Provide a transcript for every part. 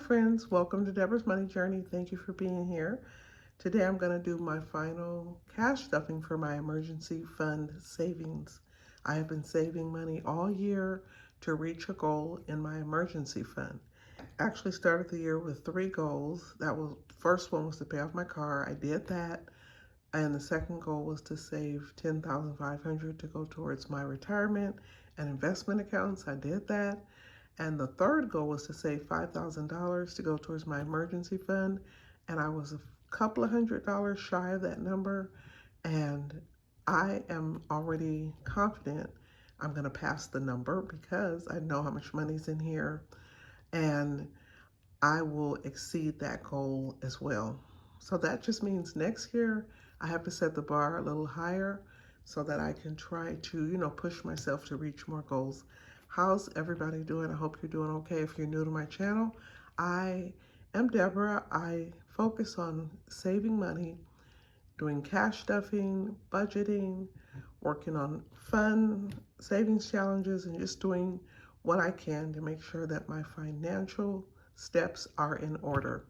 friends, welcome to Debra's Money Journey. Thank you for being here. Today I'm going to do my final cash stuffing for my emergency fund savings. I have been saving money all year to reach a goal in my emergency fund. I actually started the year with 3 goals. First one was to pay off my car. I did that. And the second goal was to save $10,500 to go towards my retirement and investment accounts. I did that. And the third goal was to save $5,000 to go towards my emergency fund. And I was a couple of $100 shy of that number. And I am already confident I'm going to pass the number because I know how much money's in here. And I will exceed that goal as well. So that just means next year I have to set the bar a little higher so that I can try to, push myself to reach more goals. How's everybody doing? I hope you're doing okay. If you're new to my channel, I am Debra. I focus on saving money, doing cash stuffing, budgeting, working on fun savings challenges, and just doing what I can to make sure that my financial steps are in order.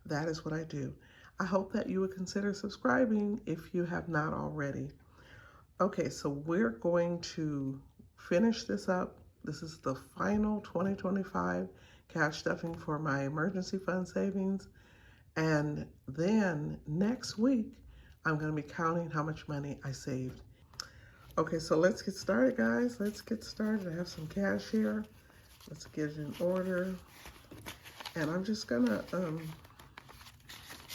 That is what I do. I hope that you would consider subscribing if you have not already. Okay, so we're going to finish this up. This is the final 2025 cash stuffing for my emergency fund savings. And then next week, I'm going to be counting how much money I saved. Okay, so let's get started, guys. Let's get started. I have some cash here. Let's get it in order. And I'm just going to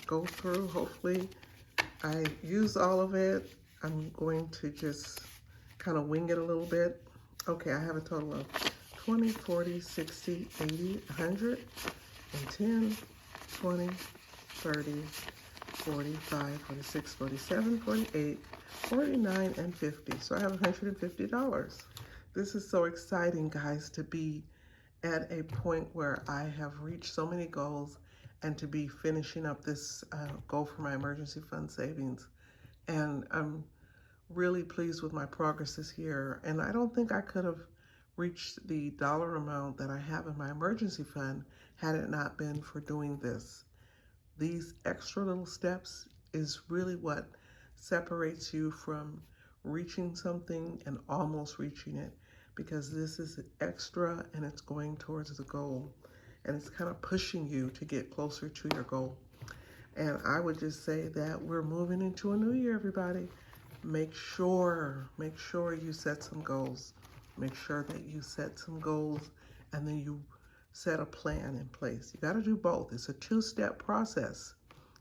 go through. Hopefully, I use all of it. I'm going to just kind of wing it a little bit. Okay, I have a total of 20, 40, 60, 80, 100, and 10, 20, 30, 45, 46, 47, 48, 49, and 50. So I have $150. This is so exciting, guys, to be at a point where I have reached so many goals and to be finishing up this goal for my emergency fund savings. And I'm really pleased with my progress this year. And I don't think I could have reached the dollar amount that I have in my emergency fund had it not been for doing this. These extra little steps is really what separates you from reaching something and almost reaching it, because this is extra and it's going towards the goal and it's kind of pushing you to get closer to your goal. And I would just say that we're moving into a new year, everybody. Make sure you set some goals. Make sure that you set some goals and then you set a plan in place. You got to do both. It's a 2-step process.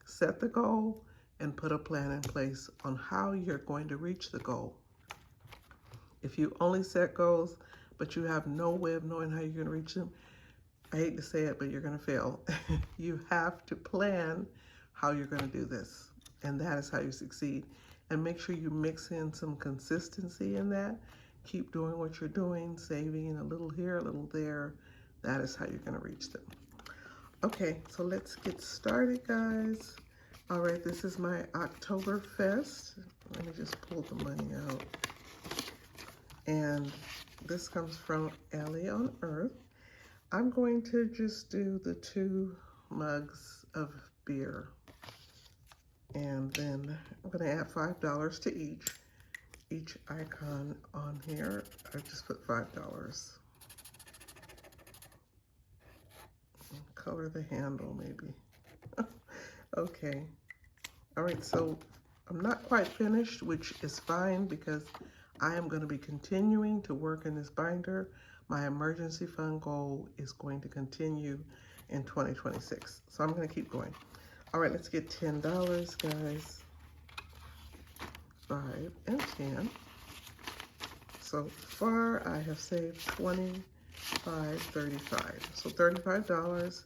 Set the goal and put a plan in place on how you're going to reach the goal. If you only set goals, but you have no way of knowing how you're going to reach them, I hate to say it, but you're going to fail. You have to plan how you're going to do this, and that is how you succeed. And make sure you mix in some consistency in that. Keep doing what you're doing, saving a little here, a little there. That is how you're going to reach them. Okay, so let's get started, guys. All right, this is my Octoberfest. Let me just pull the money out. And this comes from Ellie on Earth. I'm going to just do the 2 mugs of beer. And then I'm going to add $5 to each icon on here. I just put $5. Color the handle, maybe. Okay. All right, so I'm not quite finished, which is fine because I am going to be continuing to work in this binder. My emergency fund goal is going to continue in 2026. So I'm going to keep going. All right, let's get $10, guys. 5 and 10. So far, I have saved 25, 35. So $35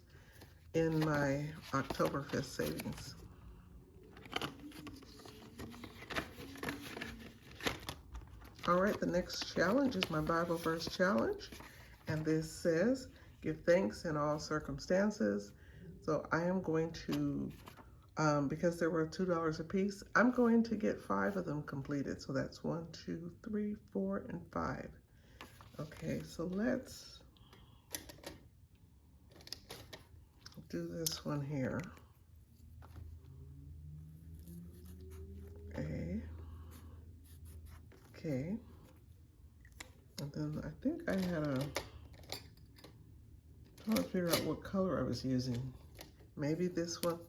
in my Octoberfest savings. All right, the next challenge is my Bible verse challenge. And this says, give thanks in all circumstances. So I am going to, because there were $2 a piece, I'm going to get 5 of them completed. So that's 1, 2, 3, 4, and 5. Okay, so let's do this one here. A. Okay. And then I think I had trying to figure out what color I was using. Maybe this one.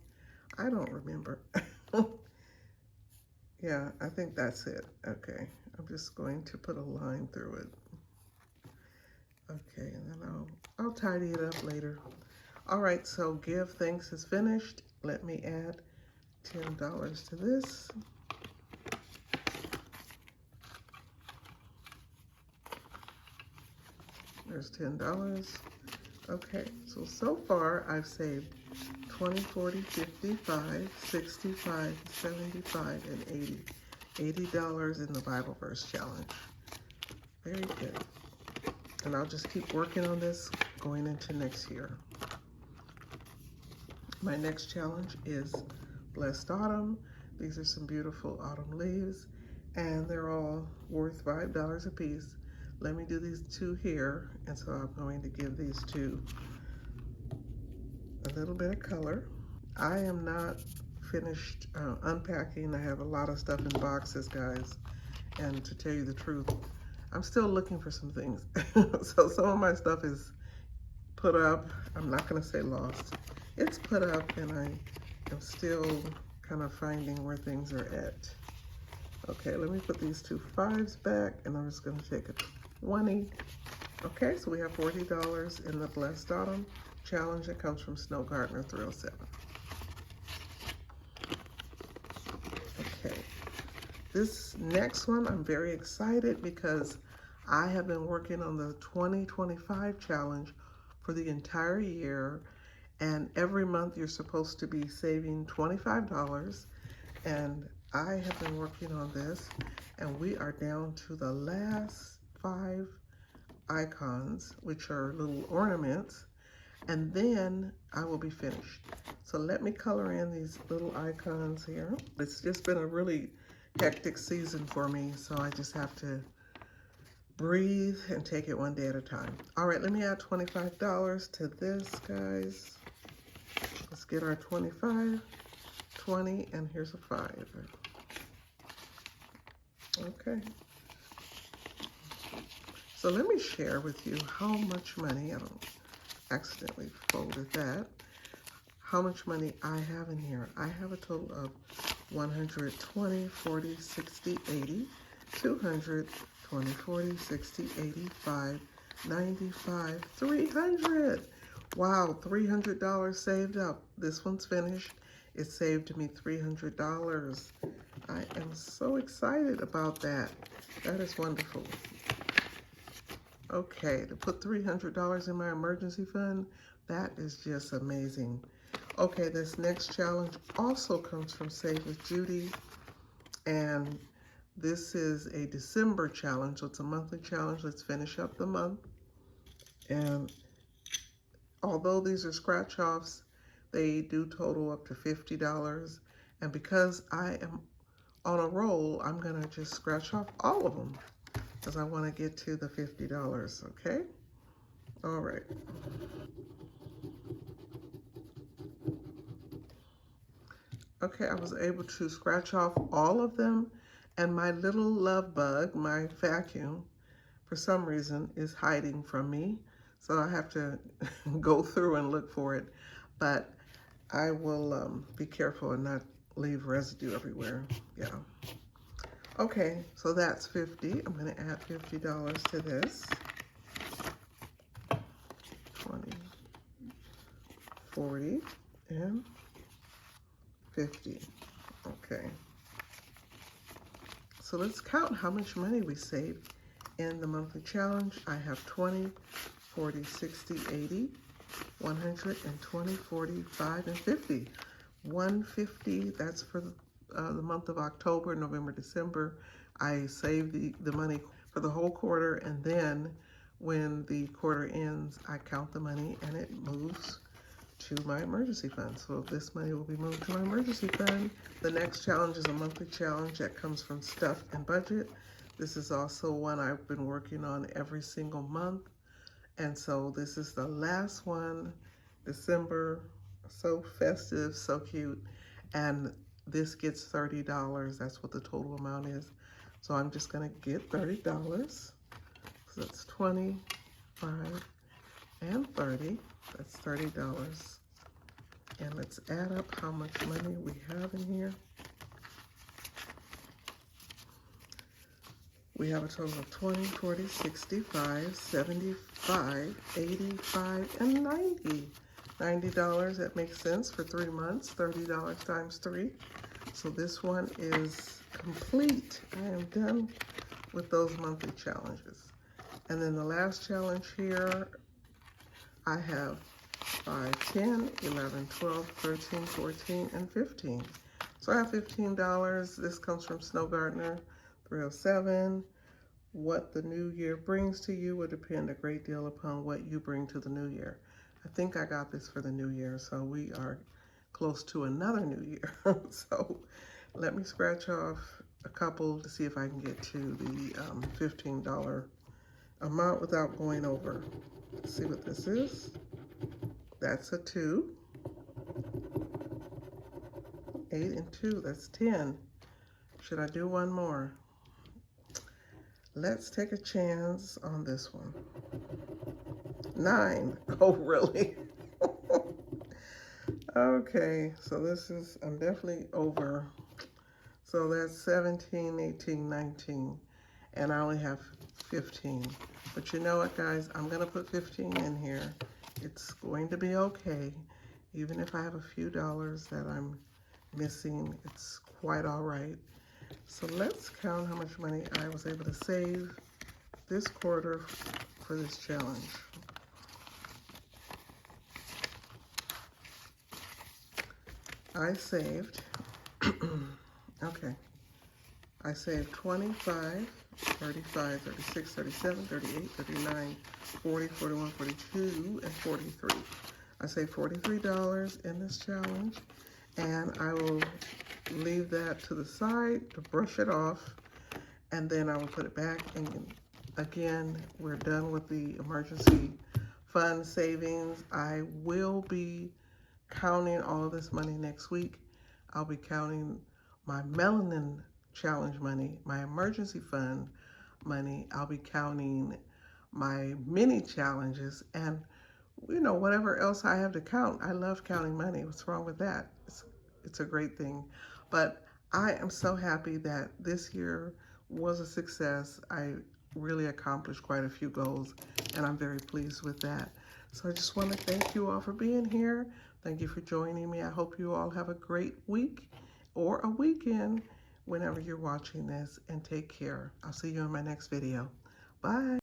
I don't remember. Yeah, I think that's it. Okay. I'm just going to put a line through it. Okay, and then I'll tidy it up later. All right, so give thanks is finished. Let me add $10 to this. There's $10. Okay, so far I've saved 20, 40, 55, 65, 75, and 80. $80 in the Bible verse challenge. Very good. And I'll just keep working on this going into next year. My next challenge is Blessed Autumn. These are some beautiful autumn leaves, and they're all worth $5 a piece. Let me do these two here, and so I'm going to give these two a little bit of color. I am not finished unpacking. I have a lot of stuff in boxes, guys, and to tell you the truth, I'm still looking for some things. So some of my stuff is put up. I'm not going to say lost. It's put up, and I am still kind of finding where things are at. Okay, let me put these two 5s back, and I'm just going to take a 20. Okay, so we have $40 in the Blessed Autumn challenge that comes from Snow Gardener 307. Okay, this next one I'm very excited because I have been working on the 2025 challenge for the entire year, and every month you're supposed to be saving $25, and I have been working on this, and we are down to the last 5 icons, which are little ornaments, and then I will be finished. So let me color in these little icons here. It's just been a really hectic season for me, so I just have to breathe and take it one day at a time. All right, let me add $25 to this, guys. Let's get our 25, 20, and here's a 5. Okay. So let me share with you how much money, I don't accidentally folded that, how much money I have in here. I have a total of 120, 40, 60, 80, 200, 20, 40, 60, 85, 95, 300. Wow, $300 saved up. This one's finished. It saved me $300. I am so excited about that. That is wonderful. Okay, to put $300 in my emergency fund, that is just amazing. Okay, this next challenge also comes from Save with Judy, and this is a December challenge, so it's a monthly challenge. Let's finish up the month. And although these are scratch offs, they do total up to $50. And because I am on a roll, I'm gonna just scratch off all of them because I want to get to the $50, okay? All right. Okay, I was able to scratch off all of them, and my little love bug, my vacuum, for some reason is hiding from me. So I have to go through and look for it, but I will be careful and not leave residue everywhere. Yeah. Okay, so that's 50. I'm gonna add $50 to this. 20, 40, and 50. Okay. So let's count how much money we saved in the monthly challenge. I have 20, 40, 60, 80, 120, 45, and 50. 150, that's for the month of October, November, December. I save the money for the whole quarter, and then when the quarter ends, I count the money and it moves to my emergency fund. So this money will be moved to my emergency fund. The next challenge is a monthly challenge that comes from Stuff and Budget. This is also one I've been working on every single month. And so this is the last one, December, So festive, so cute. And this gets $30. That's what the total amount is. So I'm just gonna get $30. So that's 25 and 30. That's $30. And let's add up how much money we have in here. We have a total of 20, 40, 65, 75, 85, and 90. $90, that makes sense for 3 months, $30 times 3. So this one is complete. I am done with those monthly challenges. And then the last challenge here, I have 5, 10, 11, 12, 13, 14, and 15. So I have $15. This comes from Snow Gardener 307. What the new year brings to you will depend a great deal upon what you bring to the new year. I think I got this for the new year, so we are close to another new year. So let me scratch off a couple to see if I can get to the $15 amount without going over. Let's see what this is. That's a 2. 8 and 2, that's 10. Should I do one more? Let's take a chance on this one. 9. Oh, really? Okay, so this is, I'm definitely over. So that's 17, 18, 19, and I only have 15. But you know what, guys? I'm gonna put 15 in here. It's going to be okay. Even if I have a few dollars that I'm missing, it's quite all right. So let's count how much money I was able to save this quarter for this challenge. I saved, okay, I saved 25, 35, 36, 37, 38, 39, 40, 41, 42, and 43. I saved $43 in this challenge, and I will leave that to the side to brush it off, and then I will put it back. And again, we're done with the emergency fund savings. I will be counting all of this money next week. I'll be counting my melanin challenge money, my emergency fund money. I'll be counting my mini challenges, and you know, whatever else I have to count. I love counting money. What's wrong with that? It's a great thing. But I am so happy that this year was a success. I really accomplished quite a few goals, and I'm very pleased with that. So I just want to thank you all for being here. Thank you for joining me. I hope you all have a great week or a weekend whenever you're watching this, and take care. I'll see you in my next video. Bye.